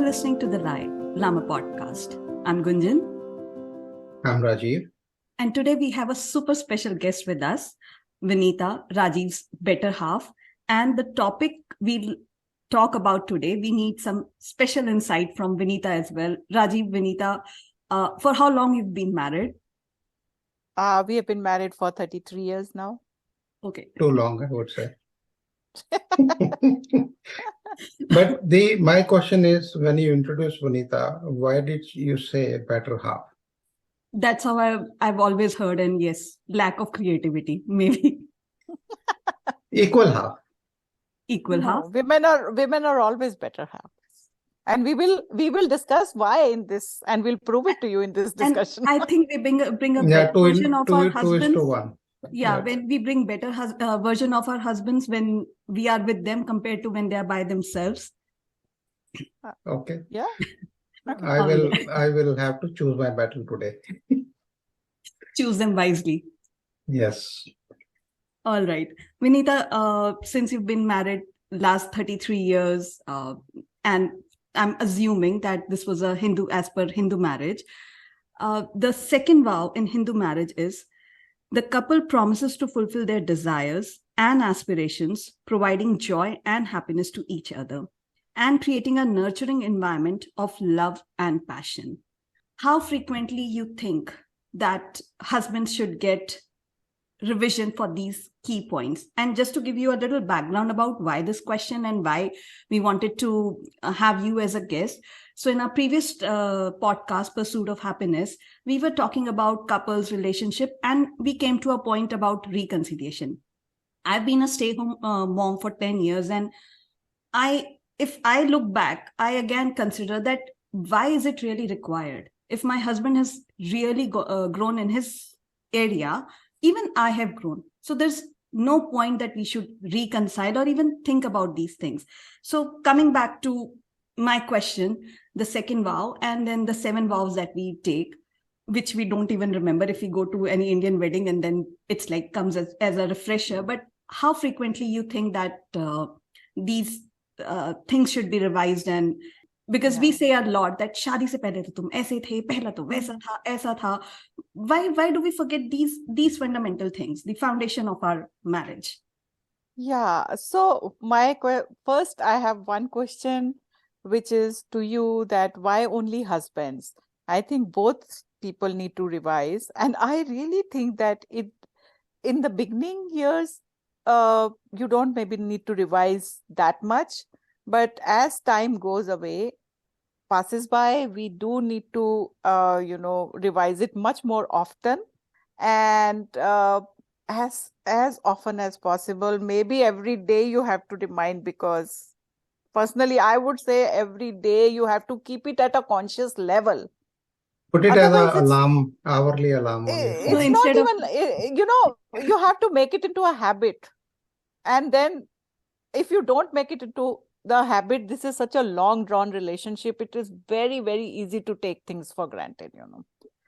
listening to the theLieLlama podcast. I'm Gunjan. I'm Rajeev. And today we have a super special guest with us, Vinita, Rajeev's better half. And the topic we'll talk about today, we need some special insight from Vinita as well. Rajeev, Vinita, for how long you've been married? We have been married for 33 years now. Okay. Too long, I would say. But my question is, when you introduced Vinita, why did you say better half? That's how I've always heard. And yes, lack of creativity, maybe. Equal half. Equal half. Women are always better halves. And we will discuss why in this, and we'll prove it to you in this discussion. And I think we bring a better version of our husbands. 2:1. Yeah, when we bring better version of our husbands when we are with them compared to when they are by themselves. Okay. Yeah. I will have to choose my battle today. Choose them wisely. Yes. All right. Vinita, since you've been married last 33 years, and I'm assuming that this was as per Hindu marriage. The second vow in Hindu marriage is the couple promises to fulfill their desires and aspirations, providing joy and happiness to each other, and creating a nurturing environment of love and passion. How frequently you think that husbands should get revision for these key points? And just to give you a little background about why this question and why we wanted to have you as a guest. So in our previous podcast, Pursuit of Happiness, we were talking about couples relationship and we came to a point about reconciliation. I've been a stay-at-home mom for 10 years. And if I look back, I again consider that why is it really required? If my husband has really grown in his area, even I have grown. So there's no point that we should reconcile or even think about these things. So coming back to my question, the second vow and then the 7 vows that we take, which we don't even remember if we go to any Indian wedding and then it's like comes as a refresher. But how frequently you think that these things should be revised? And because we say a lot that शादी से पहले तो तुम ऐसे थे, पहला तो वैसा था, ऐसा था. Why do we forget these fundamental things, the foundation of our marriage? Yeah. So first, I have one question, which is to you, that why only husbands? I think both people need to revise, and I really think that in the beginning years, you don't maybe need to revise that much. But as time passes by, we do need to, revise it much more often, and as often as possible. Maybe every day you have to remind, because personally, I would say every day you have to keep it at a conscious level. Put it as an alarm, hourly alarm. It's not even, you have to make it into a habit. And then if you don't make it into the habit, this is such a long drawn relationship. It is very, very easy to take things for granted,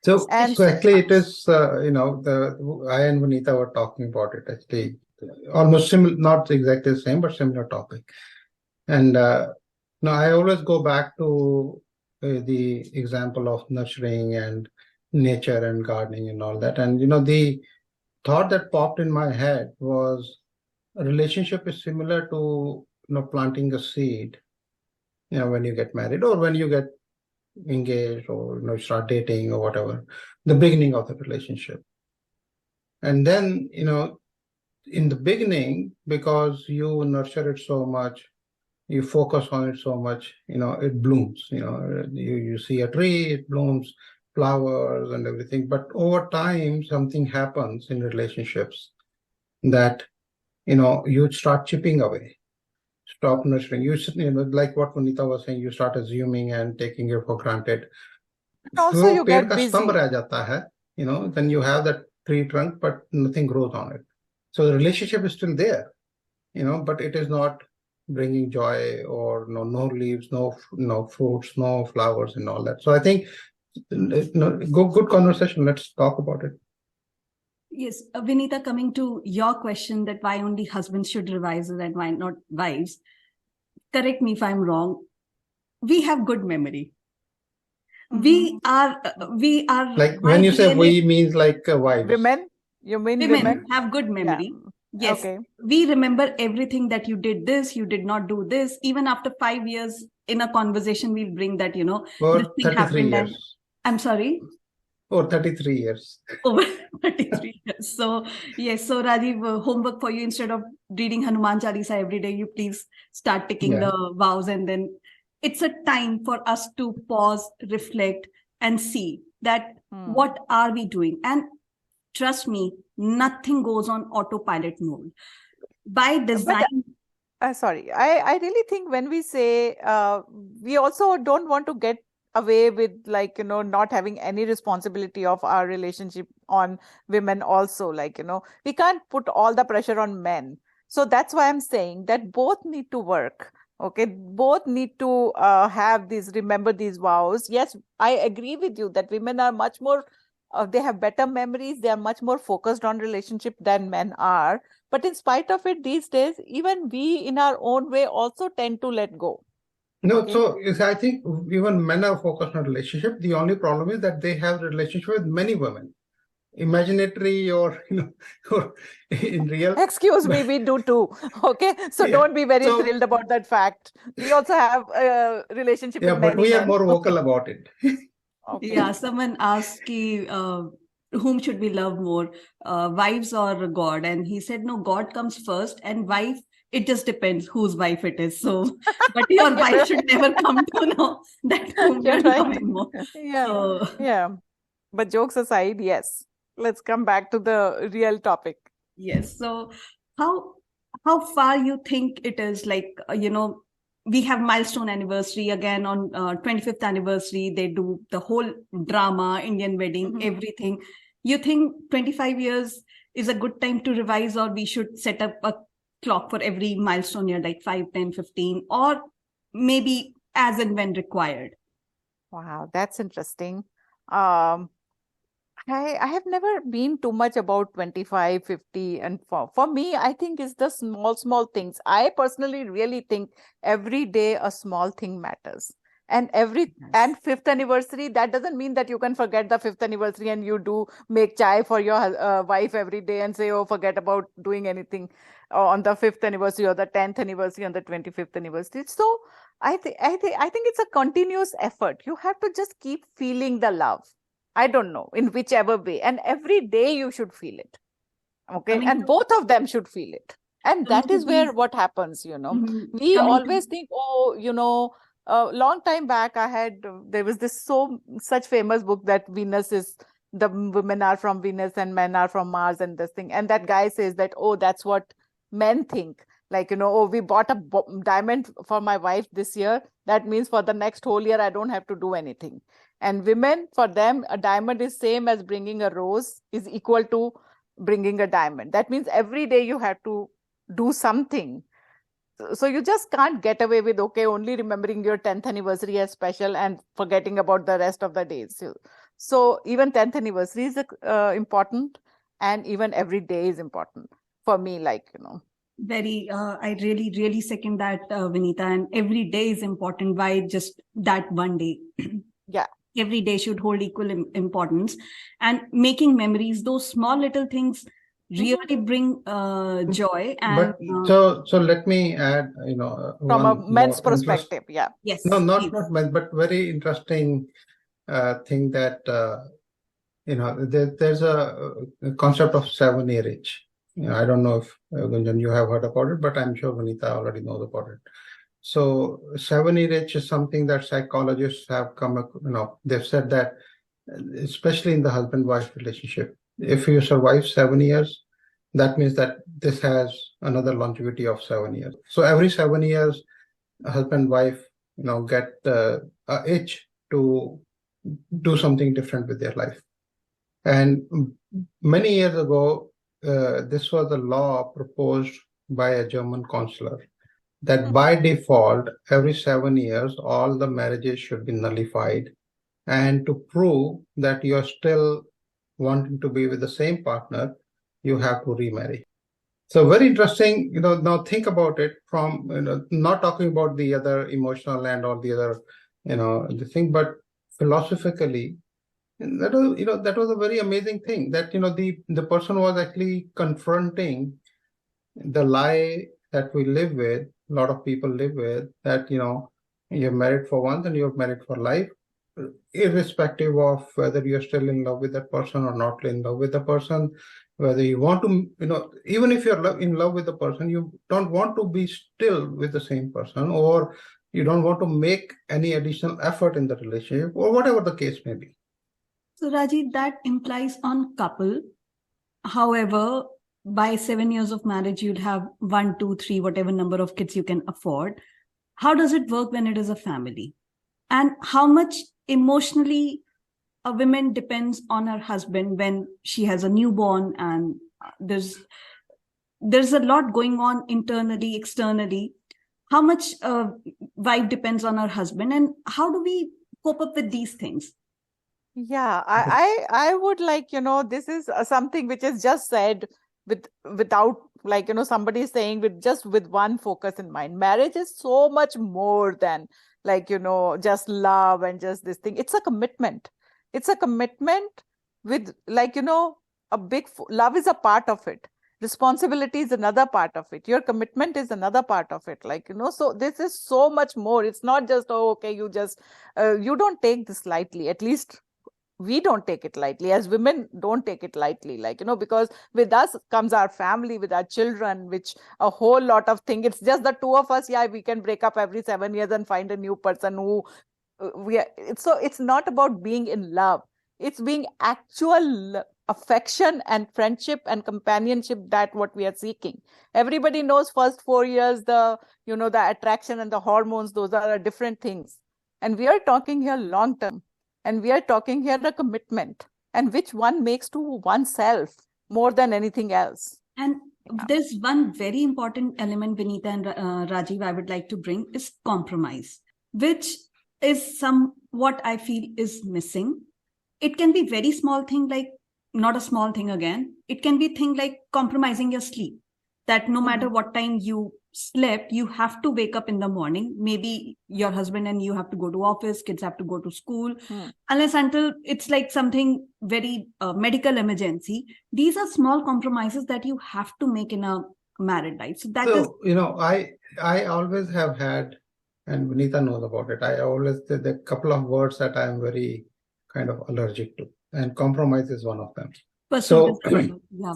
So actually it is, I and Vinita were talking about it actually, almost similar, not exactly the same, but similar topic. And I always go back to the example of nurturing and nature and gardening and all that. And, the thought that popped in my head was a relationship is similar to planting a seed, when you get married or when you get engaged or start dating or whatever, the beginning of the relationship. And then, in the beginning, because you nurture it so much, you focus on it so much, it blooms. You see a tree, it blooms, flowers and everything. But over time, something happens in relationships that, you start chipping away. Stop nurturing. You like what Vinita was saying, you start assuming and taking it for granted. Also, you get busy. Then you have that tree trunk, but nothing grows on it. So the relationship is still there, but it is not bringing joy or no leaves, no fruits, no flowers and all that. So I think good conversation. Let's talk about it. Yes, Vinita, coming to your question that why only husbands should revise and why not wives, correct me if I'm wrong. we have good memory. We are like by when you say DNA, we means like wives. Women? You mean women women? have good memory. Yes. Okay. We remember everything that you did this, you did not do this. Even after 5 years in a conversation, we'll bring that, For this thing 33 happened. And years. I'm sorry. Or 33 years. Over 33 years. So, yes. So, Rajeev, homework for you, instead of reading Hanuman Chalisa every day, you please start ticking the vows. And then it's a time for us to pause, reflect, and see that what are we doing? And trust me, nothing goes on autopilot mode. By design. Sorry, I really think when we say we also don't want to get away with, like, not having any responsibility of our relationship on women also, like, we can't put all the pressure on men. So that's why I'm saying that both need to work. Okay, both need to remember these vows. Yes, I agree with you that women are much more, they have better memories, they are much more focused on relationship than men are. But in spite of it, these days, even we in our own way also tend to let go. No, Okay. so I think even men are focused on relationship. The only problem is that they have relationship with many women, imaginary or or in real. Excuse me, we do too. Okay, so don't be very thrilled about that fact. We also have a relationship with many but we are men. more vocal about it. Okay. Yeah, someone asked, whom should we love more, wives or God? And he said, no, God comes first, and wife, it just depends whose wife it is. So, but your wife should never come to know that whom you're loving more. Yeah. But jokes aside, yes. Let's come back to the real topic. Yes. So, how far you think it is, like, we have milestone anniversary again on 25th anniversary. They do the whole drama, Indian wedding, everything. You think 25 years is a good time to revise, or we should set up a clock for every milestone year, like 5, 10, 15, or maybe as and when required? Wow, that's interesting. I have never been too much about 25, 50. And for me, I think it's the small things. I personally really think every day a small thing matters. And and fifth anniversary, that doesn't mean that you can forget the fifth anniversary and you do make chai for your wife every day and say, oh, forget about doing anything on the fifth anniversary or the 10th anniversary on the 25th anniversary. So I think it's a continuous effort. You have to just keep feeling the love. I don't know, in whichever way. And every day you should feel it. Okay. And both of them should feel it. And that is where what happens, We always think, a long time back, there was such famous book that Venus is, the women are from Venus and men are from Mars and this thing. And that guy says that, oh, that's what men think. Like, oh, we bought a diamond for my wife this year. That means for the next whole year, I don't have to do anything. And women, for them, a diamond is same as bringing a rose, is equal to bringing a diamond. That means every day you have to do something. So you just can't get away with, okay, only remembering your 10th anniversary as special and forgetting about the rest of the days. So even 10th anniversary is important, and even every day is important for me, Very, I really second that, Vinita. And every day is important. Why just that one day? Yeah. Every day should hold equal importance. And making memories, those small little things really bring joy. And so let me add, from a men's perspective, yes, not men, but very interesting thing that there's a concept of 7-year-age. I don't know if Gunjan, you have heard about it, but I'm sure Vanita already knows about it. So 7-year-age is something that psychologists have they've said that, especially in the husband-wife relationship, if you survive 7 years, that means that this has another longevity of 7 years. So every 7 years, husband-wife, get an itch to do something different with their life. And many years ago, this was a law proposed by a German counselor that by default, every 7 years, all the marriages should be nullified. And to prove that you're still wanting to be with the same partner, you have to remarry. So very interesting, now think about it from, not talking about the other emotional and all the other, the thing, but philosophically, and that was a very amazing thing that, the person was actually confronting the lie that we live with, a lot of people live with, that, you're married for once and you're married for life, irrespective of whether you're still in love with that person or not in love with the person, whether you want to, even if you're in love with the person, you don't want to be still with the same person, or you don't want to make any additional effort in the relationship, or whatever the case may be. So Rajeev, that implies on couple. However, by 7 years of marriage, you'd have 1, 2, 3, whatever number of kids you can afford. How does it work when it is a family? And how much emotionally a woman depends on her husband when she has a newborn, and there's a lot going on internally, externally. How much wife depends on her husband, and how do we cope up with these things? Yeah, I would like, this is something which is just said without, like, somebody saying with one focus in mind. Marriage is so much more than, like, just love and just this thing. It's a commitment. It's a commitment with, like, a big love is a part of it. Responsibility is another part of it. Your commitment is another part of it. Like, so this is so much more. It's not just, oh, okay, you just, you don't take this lightly. At least we don't take it lightly. As women, don't take it lightly, like, because with us comes our family, with our children, which a whole lot of things. It's just the two of us. Yeah, we can break up every 7 years and find a new person who it's not about being in love. It's being actual affection and friendship and companionship, that what we are seeking. Everybody knows first 4 years, the attraction and the hormones, those are different things. And we are talking here long term. And we are talking here the commitment, and which one makes to oneself more than anything else. And there's one very important element, Vinita and Rajeev, I would like to bring is compromise, which is what I feel is missing. It can be very small thing, like not a small thing again. It can be thing like compromising your sleep, that no matter what time you slept, you have to wake up in the morning. Maybe your husband and you have to go to office, kids have to go to school, unless until it's like something very medical emergency. These are small compromises that you have to make in a married life. So that is, I always have had, and Vinita knows about it, I always did a couple of words that I am very kind of allergic to, and compromise is one of them. So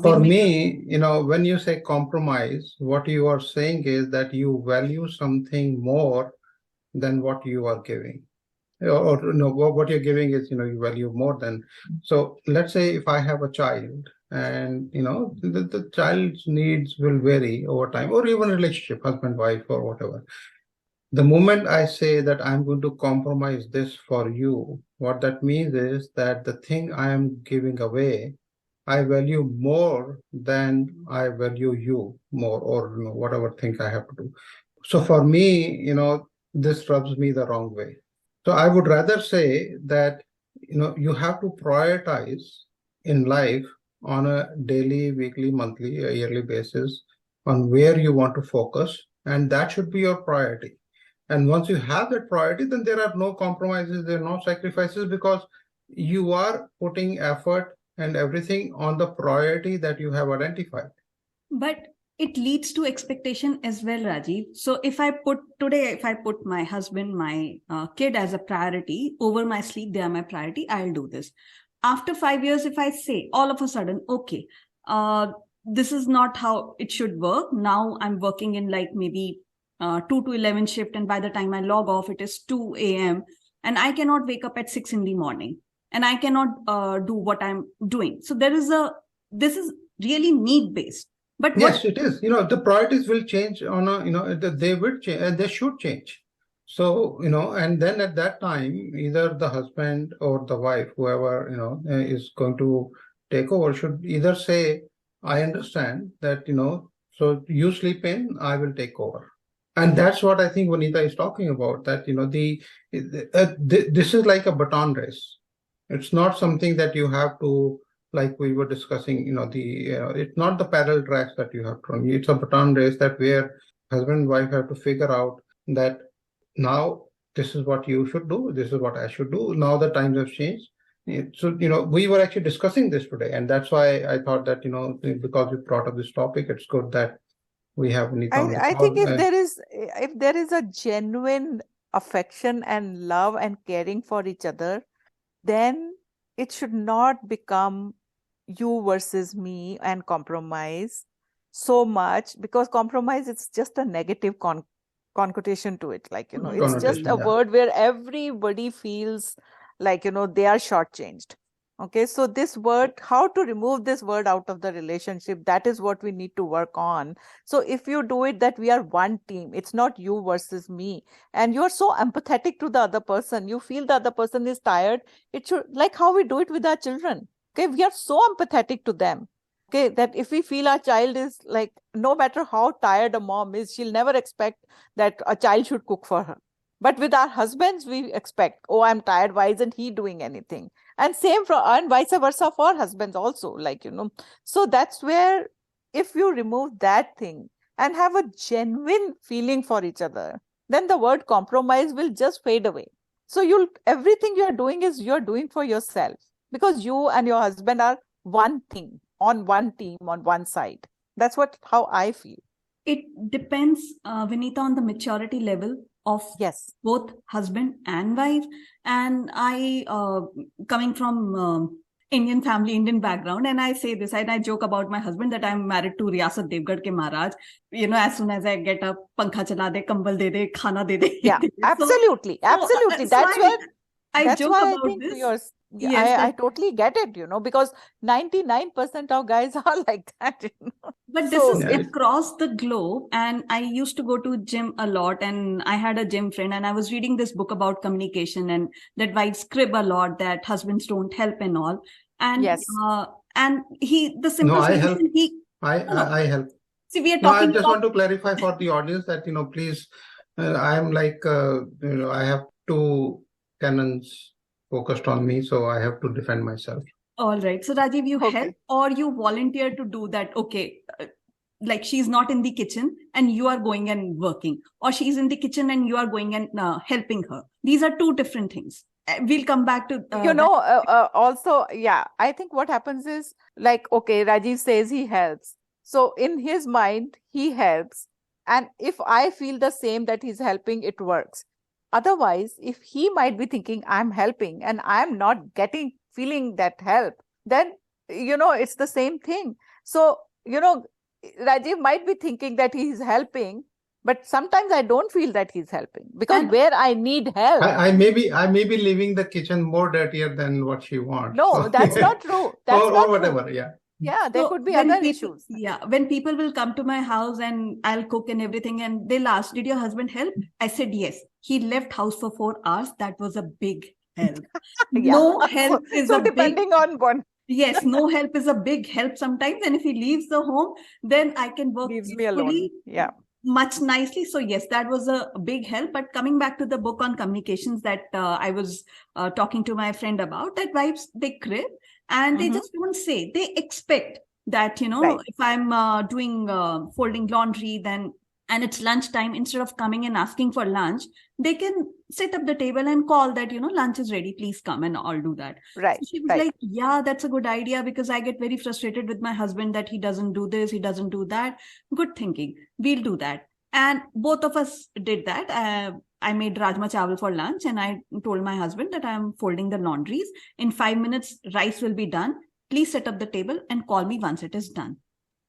for me, when you say compromise, what you are saying is that you value something more than what you are giving. Or what you're giving is, you value more than. So let's say if I have a child, and, the child's needs will vary over time, or even relationship, husband, wife, or whatever. The moment I say that I'm going to compromise this for you, what that means is that the thing I am giving away, I value more than I value you more, or whatever thing I have to do. So for me, this rubs me the wrong way. So I would rather say that, you have to prioritize in life on a daily, weekly, monthly, yearly basis on where you want to focus, and that should be your priority. And once you have that priority, then there are no compromises, there are no sacrifices, because you are putting effort and everything on the priority that you have identified. But it leads to expectation as well, Rajeev. So if I put my husband, my kid as a priority over my sleep, they are my priority, I'll do this. After 5 years, if I say all of a sudden, okay, this is not how it should work. Now I'm working in like maybe 2 to 11 shift, and by the time I log off, it is 2 a.m. and I cannot wake up at 6 in the morning, and I cannot do what I'm doing. So this is really need based. But yes, it is. The priorities will change on they will change, and they should change. So, and then at that time, either the husband or the wife, whoever, is going to take over, should either say, I understand that, so you sleep in, I will take over. And that's what I think Vanita is talking about, that, this is like a baton race. It's not something that you have to like we were discussing, it's not the parallel tracks that you have to run. It's a baton race that where husband and wife have to figure out that now this is what you should do, this is what I should do. Now the times have changed. So, we were actually discussing this today, and that's why I thought that, because we brought up this topic, it's good that we have Neeta on the I think call. if there is a genuine affection and love and caring for each other, then it should not become you versus me and compromise so much, because compromise, it's just a negative connotation to it. Like, it's just a yeah. word where everybody feels like, they are shortchanged. Okay, so this word, how to remove this word out of the relationship, that is what we need to work on. So if you do it, that we are one team, it's not you versus me, and you're so empathetic to the other person, you feel the other person is tired, it should, like how we do it with our children. Okay, we are so empathetic to them. Okay, that if we feel our child is like, no matter how tired a mom is, she'll never expect that a child should cook for her. But with our husbands, we expect, oh, I'm tired, why isn't he doing anything? And same for, and vice versa for husbands also, like, so that's where, if you remove that thing and have a genuine feeling for each other, then the word compromise will just fade away. So everything you're doing is you're doing for yourself, because you and your husband are one thing, on one team, on one side. That's how I feel. It depends, Vineeta, on the maturity level of both husband and wife. And I, coming from Indian family, Indian background, and I say this, and I joke about my husband that I'm married to Riyasat Devgarh ke Maharaj. As soon as I get up, pankha chala de, kambal de de, khana de de. Yeah, absolutely. Absolutely. That's where I joke why about I think this. Yes, I totally get it, because 99% of guys are like that. But this is across the globe. And I used to go to gym a lot, and I had a gym friend, and I was reading this book about communication, and that wives crib a lot that husbands don't help and all. And and the simple solution, I help. See, we are talking I just want to clarify for the audience that, please, I'm like, I have two cannons focused on me, so I have to defend myself. All right. So Rajeev, you help or you volunteer to do that? Okay. Like she's not in the kitchen and you are going and working, or she's in the kitchen and you are going and helping her. These are two different things. We'll come back to also, I think what happens is, like, okay, Rajeev says he helps. So in his mind, he helps. And if I feel the same, that he's helping, it works. Otherwise, if he might be thinking I'm helping and I'm not feeling that help, then, it's the same thing. So, Rajeev might be thinking that he's helping, but sometimes I don't feel that he's helping, because where I need help, I may be leaving the kitchen more dirtier than what she wants. No, that's not true. That's not whatever. True. Yeah, there could be other issues. Yeah, when people will come to my house and I'll cook and everything, and they'll ask, did your husband help? I said, yes. He left house for 4 hours. That was a big help. No help is so depending on one. Yes, no help is a big help sometimes. And if he leaves the home, then I can work Leaves me alone. Yeah. Much nicely. So yes, that was a big help. But coming back to the book on communications that I was talking to my friend about, that wives, they crib and they just don't say. They expect that, if I'm doing folding laundry, then and it's lunchtime, instead of coming and asking for lunch, they can set up the table and call that, lunch is ready, please come, and I'll do that. Right. So she was like, yeah, that's a good idea, because I get very frustrated with my husband that he doesn't do this, he doesn't do that. Good thinking. We'll do that. And both of us did that. I made rajma chawal for lunch, and I told my husband that I'm folding the laundries. In 5 minutes, rice will be done. Please set up the table and call me once it is done.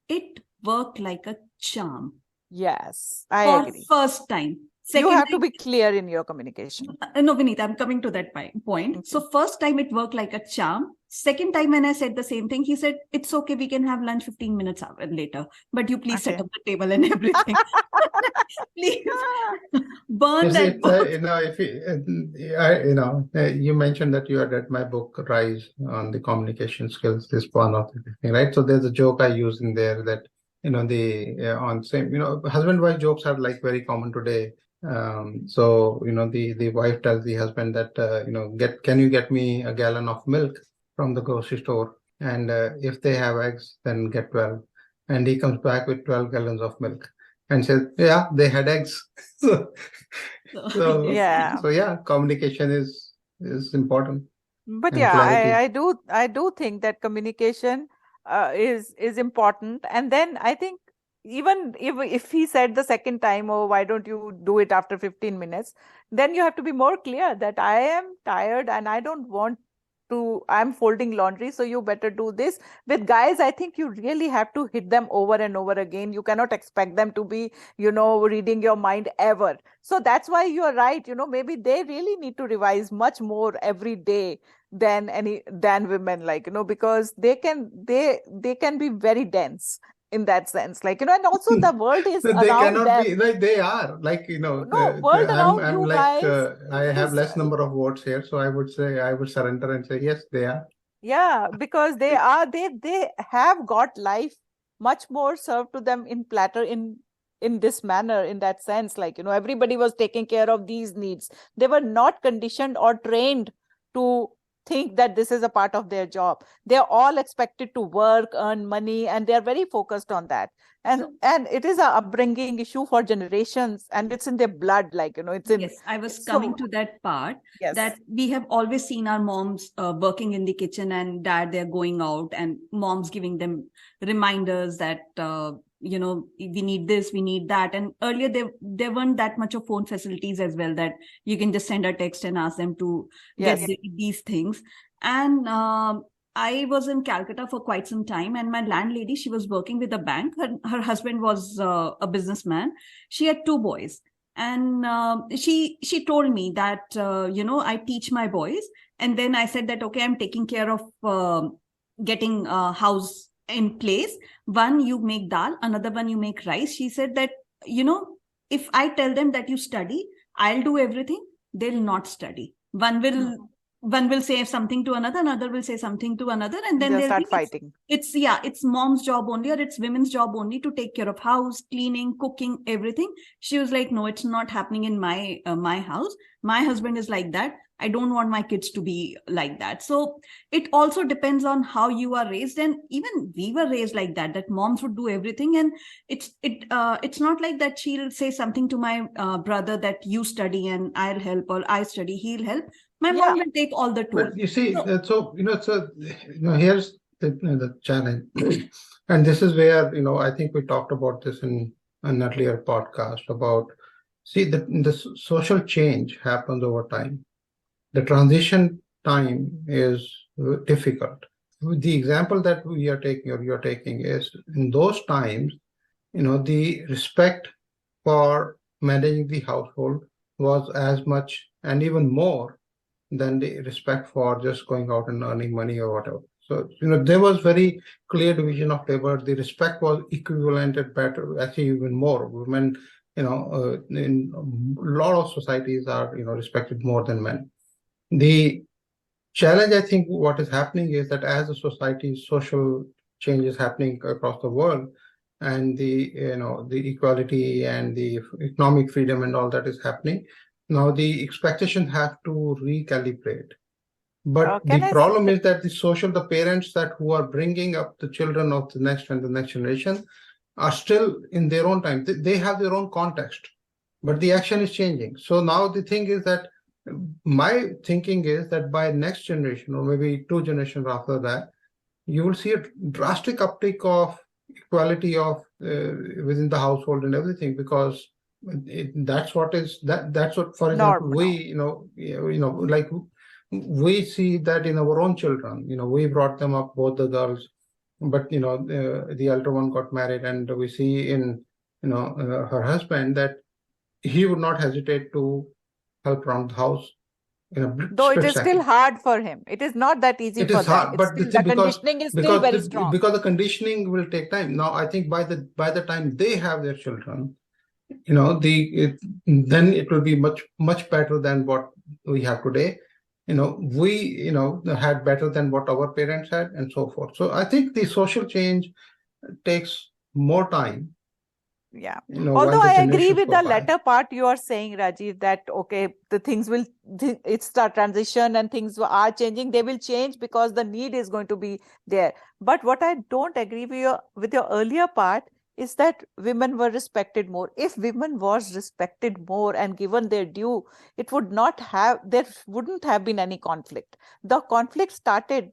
It worked like a charm. Yes, I agree. First time. You have to be clear in your communication. No, Vineeta, I'm coming to that point. Okay. So first time it worked like a charm. Second time when I said the same thing, he said, it's okay, we can have lunch 15 minutes later. But you please set up the table and everything. Please burn that book. You mentioned that you had read my book, Rise, on the communication skills, this one of the thing, right? So there's a joke I use in there that, husband-wife jokes are like very common today. So, the wife tells the husband that, can you get me a gallon of milk from the grocery store? And if they have eggs, then get 12. And he comes back with 12 gallons of milk and says, yeah, they had eggs. Yeah. So yeah, communication is important, But and yeah, clarity. I do think that communication is important. And then I think even if he said the second time, oh, why don't you do it after 15 minutes? Then you have to be more clear that I am tired and I don't want to, I'm folding laundry, so you better do this. With guys, I think you really have to hit them over and over again. You cannot expect them to be, reading your mind ever. So that's why you're right. Maybe they really need to revise much more every day than women, like, because they can be very dense in that sense, like, and also the world is They around cannot be them. like they are, like, No, world around I'm you like, guys I have is less number of votes here, so I would say I would surrender and say yes, they are. yeah, because they have got life much more served to them in platter, in this manner, in that sense, like, everybody was taking care of these needs. They were not conditioned or trained to think that this is a part of their job. They're all expected to work, earn money, and they're very focused on that. And it is a upbringing issue for generations, and it's in their blood, like, it's in. Yes, I was So coming to that part, yes. that we have always seen our moms working in the kitchen, and dad, they're going out, and moms giving them reminders that, we need this, we need that. And earlier there weren't that much of phone facilities as well, that you can just send a text and ask them to get Yes. these things. And I was in Calcutta for quite some time, and my landlady, she was working with a bank. Her husband was a businessman. She had two boys. And she told me that, I teach my boys. And then I said that, okay, I'm taking care of getting a house in place. One, you make dal, another one, you make rice. She said that, if I tell them that you study, I'll do everything, they'll not study. One will say something to another will say something to another, and then They'll they'll start think fighting. it's mom's job only, or it's women's job only to take care of house, cleaning, cooking, everything. She was like, no, it's not happening in my house. My husband is like that. I don't want my kids to be like that. So it also depends on how you are raised. And even we were raised like that moms would do everything. And it's not like that she'll say something to my brother that you study and I'll help, or I study, he'll help. My mom will take all the toll. But you see, here's the challenge, and this is where I think we talked about this in an earlier podcast about, see, the social change happens over time. The transition time is difficult. The example that we are taking, or you're taking, is in those times, the respect for managing the household was as much and even more than the respect for just going out and earning money or whatever. So, there was very clear division of labor. The respect was equivalent and better, actually even more. Women, in a lot of societies are, respected more than men. The challenge, I think, what is happening is that as a society, social change is happening across the world, and the equality and the economic freedom and all that is happening. Now the expectation have to recalibrate. But the problem is that the parents who are bringing up the children of the next and the next generation are still in their own time. They have their own context, but the action is changing. So now the thing is that my thinking is that by next generation, or maybe two generations after that, you will see a drastic uptick of equality of within the household and everything, because that's what, for example, we like we see that in our own children. We brought them up, both the girls, but the elder one got married, and we see in her husband that he would not hesitate to help around the house. Though it is still hard for him. It is not that easy for them. It is hard, but the conditioning is still very strong. Because the conditioning will take time. Now, I think by the time they have their children, then it will be much better than what we have today. We had better than what our parents had, and so forth. So I think the social change takes more time, Yeah. while Although the I agree generations with go the by. latter part you are saying, Rajeev, that okay, the things will, it's the transition and things are changing. They will change because the need is going to be there. But what I don't agree with your earlier part is that women were respected more. If women was respected more and given their due, there wouldn't have been any conflict. The conflict started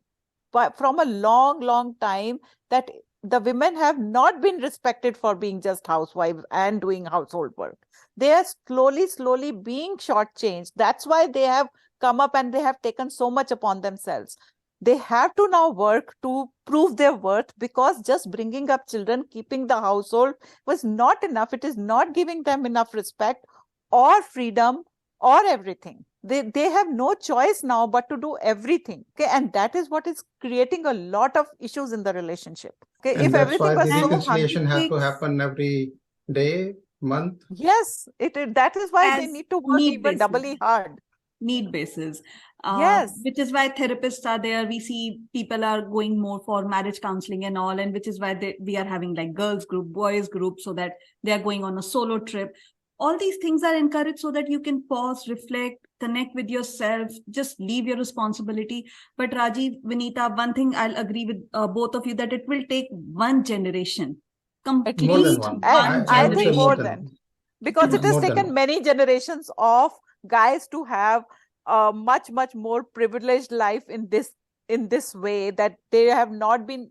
from a long time, that the women have not been respected for being just housewives and doing household work. They are slowly being shortchanged. That's why they have come up and they have taken so much upon themselves. They have to now work to prove their worth, because just bringing up children, keeping the household was not enough. It is not giving them enough respect or freedom or everything. They have no choice now but to do everything. Okay, and that is what is creating a lot of issues in the relationship. Okay, And if that's everything why was the so reconciliation has to Takes happen every day, month. yes, that is why they as need to work need even basis. doubly hard. Need basis. Yes. Which is why therapists are there. We see people are going more for marriage counseling and all, and which is why we are having like girls group, boys group, so that they are going on a solo trip. All these things are encouraged so that you can pause, reflect, connect with yourself, just leave your responsibility. But Rajiv, Vinita, one thing I'll agree with both of you, that it will take one generation, At More than least. complete one. And one I I would say think more more generation than, than because it has more than taken one. many generations of guys to have a much more privileged life in this way, that they have not been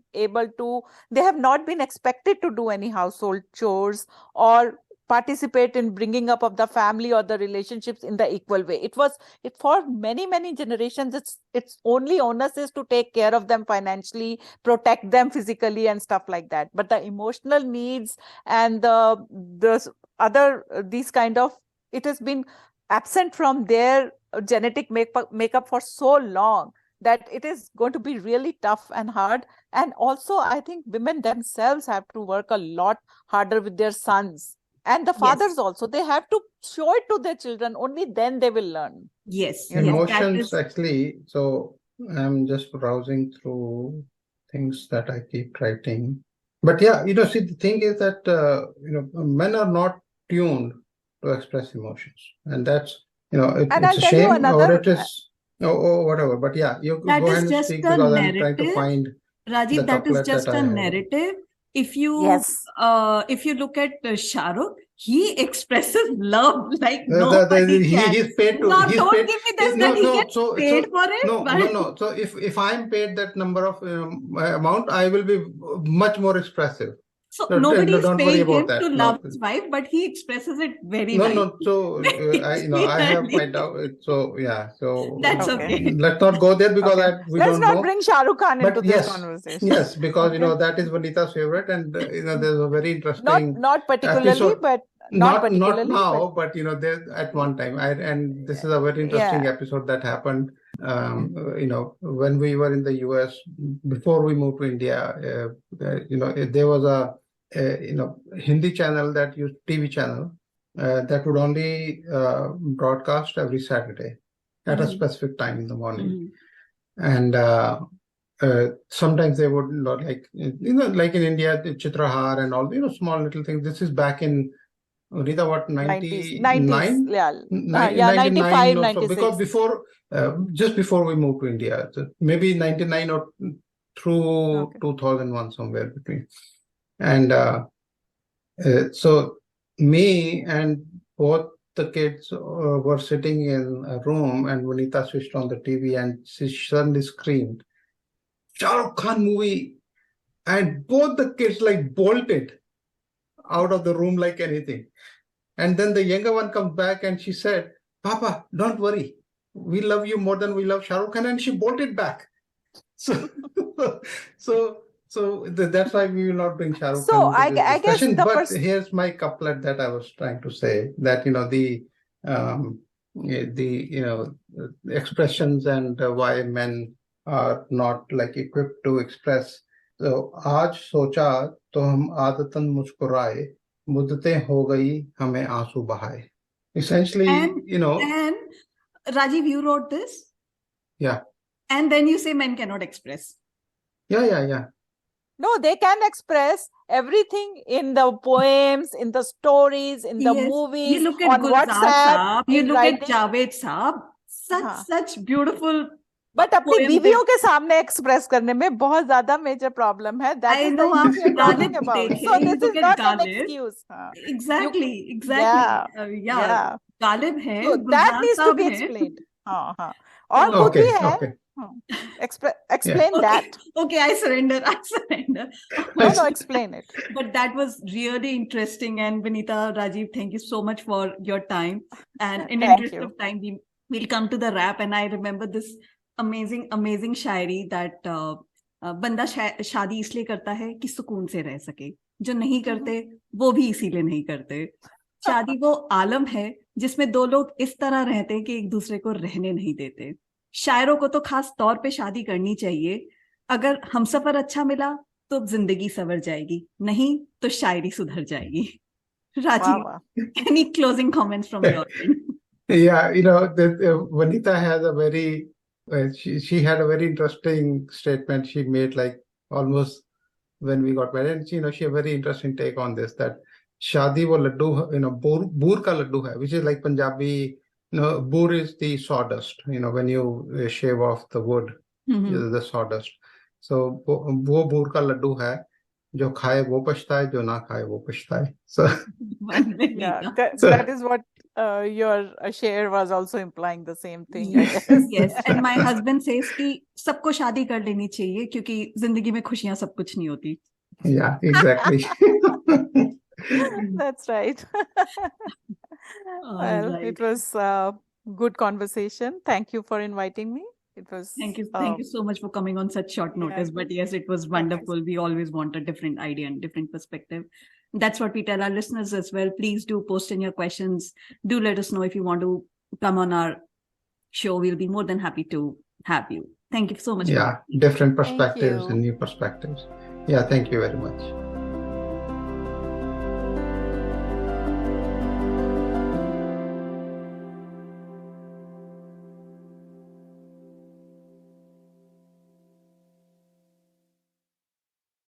expected to do any household chores or participate in bringing up of the family or the relationships in the equal way. It for many generations, its only onus is to take care of them financially, protect them physically and stuff like that. But the emotional needs and the other these kind of, it has been absent from their genetic makeup for so long, that it is going to be really tough and hard. And also I think women themselves have to work a lot harder with their sons, and the fathers Yes. also. They have to show it to their children, only then they will learn. Yes, You know. that Emotions is actually. So I'm just browsing through things that I keep writing. But yeah, see, the thing is that men are not tuned to express emotions, and that's And it's I'll a tell you shame, or another. it is whatever. But yeah, you that go ahead is and just speak, a because I'm trying to narrative. find the Rajiv, that is couplet that just I a have. narrative. If Yes. you look at Shah Rukh, he expresses love like The, nobody can. he's paid to. Now, He's don't paid. give me this No, that he no. gets So paid for it. no, But no, no. So if I'm paid that number of amount, I will be much more expressive. so No, nobody is don't worry paying him about to that. love No, his wife, but he expresses it very no, nicely. no. So Very I have my clearly. doubt. So yeah. So That's Okay. okay. let's not go there, because Okay. we Let's don't not know. bring Shah Rukh Khan into But this yes, conversation. yes, because Okay. that is Vanita's favorite, and there's a very Not interesting particularly, episode. but Not now, but there at one time. And this is a very interesting yeah. episode that happened. When we were in the US before we moved to India. There was a Hindi channel, that used TV channel that would only broadcast every Saturday at a specific time in the morning. And sometimes they would not, like like in India, the Chitrahar and all, small little things. This is back in Rita, what, 90s, 99? yeah. Yeah, 99 95, or so, 96. because just before we moved to India, so maybe 99 or through 2001, somewhere between. And so me and both the kids were sitting in a room, and Vanita switched on the TV, and she suddenly screamed, "Shah Rukh Khan movie!" And both the kids like bolted out of the room like anything. And then the younger one comes back and she said, "Papa, don't worry. We love you more than we love Shah Rukh Khan." And she bolted back. So, that's why we will not bring Shah Rukh Khan So into this I guess discussion. the But here's my couplet that I was trying to say, that the expressions and why men are not like equipped to express. So आज सोचा तो हम आदतन मुस्कुराए, मुद्दतें हो गई हमें आंसू बहाए. Essentially, and Rajiv, you wrote this? Yeah. And then you say men cannot express. Yeah. No, they can express everything in the poems, in the stories, in the Yes. movies, You look at on Gulzar WhatsApp, Saab, you in look at writing. Javed Saab, such beautiful But अपनी poems बीवियों के सामने express करने में बहुत ज्यादा major problem है. That I is the know, issue आप we are talking Ghalib about. देखें, So you this look is at not an Galib. excuse. Exactly. Yeah. Yeah. Galib है, So that Gulzar needs to साहब be हैं. explained. हाँ. और खुद Okay, भी है. okay. Explain that. Okay, I surrender. No, explain it. But that was really interesting. And Vinita, Rajeev, thank you so much for your time. And in Thank interest you. of time, we'll come to the wrap. And I remember this amazing Shayari that बंदा शादी इसलिए करता है कि सुकून से रह सके, जो नहीं करते वो भी इसीलिए नहीं करते. शादी वो आलम है जिसमें दो लोग इस तरह रहते हैं कि एक दूसरे को रहने नहीं देते. शायरों को तो खास तौर पे शादी करनी चाहिए. अगर हमसफर अच्छा मिला तो जिंदगी संवर जाएगी, नहीं तो शायरी सुधर जाएगी. Rajeev, any closing comments from your end? Yeah, Vanita has a very, she had a very interesting statement she made, like almost when we got married. She had a very interesting take on this, that shadi wo laddu, boor ka laddu hai, which is like Punjabi, boor is the sawdust, when you shave off the wood, the sawdust. So wo boor ka laddu hai, जो खाए वो पछताए, जो ना खाए वो पछताए. So yeah, that is what your share was also implying, the same thing, I guess. Yes, and my husband says कि सबको शादी कर लेनी चाहिए क्योंकि जिंदगी में खुशियां सब कुछ नहीं होती. Yeah, exactly. That's right. Well, right. It was a good conversation. Thank you for inviting me. It was. Thank you so much for coming on such short notice. But yes, it was wonderful. We always want a different idea and different perspective. That's what we tell our listeners as well. Please do post in your questions. Do let us know if you want to come on our show. We'll be more than happy to have you. Thank you so much. Yeah, different perspectives and new perspectives. Yeah, thank you very much.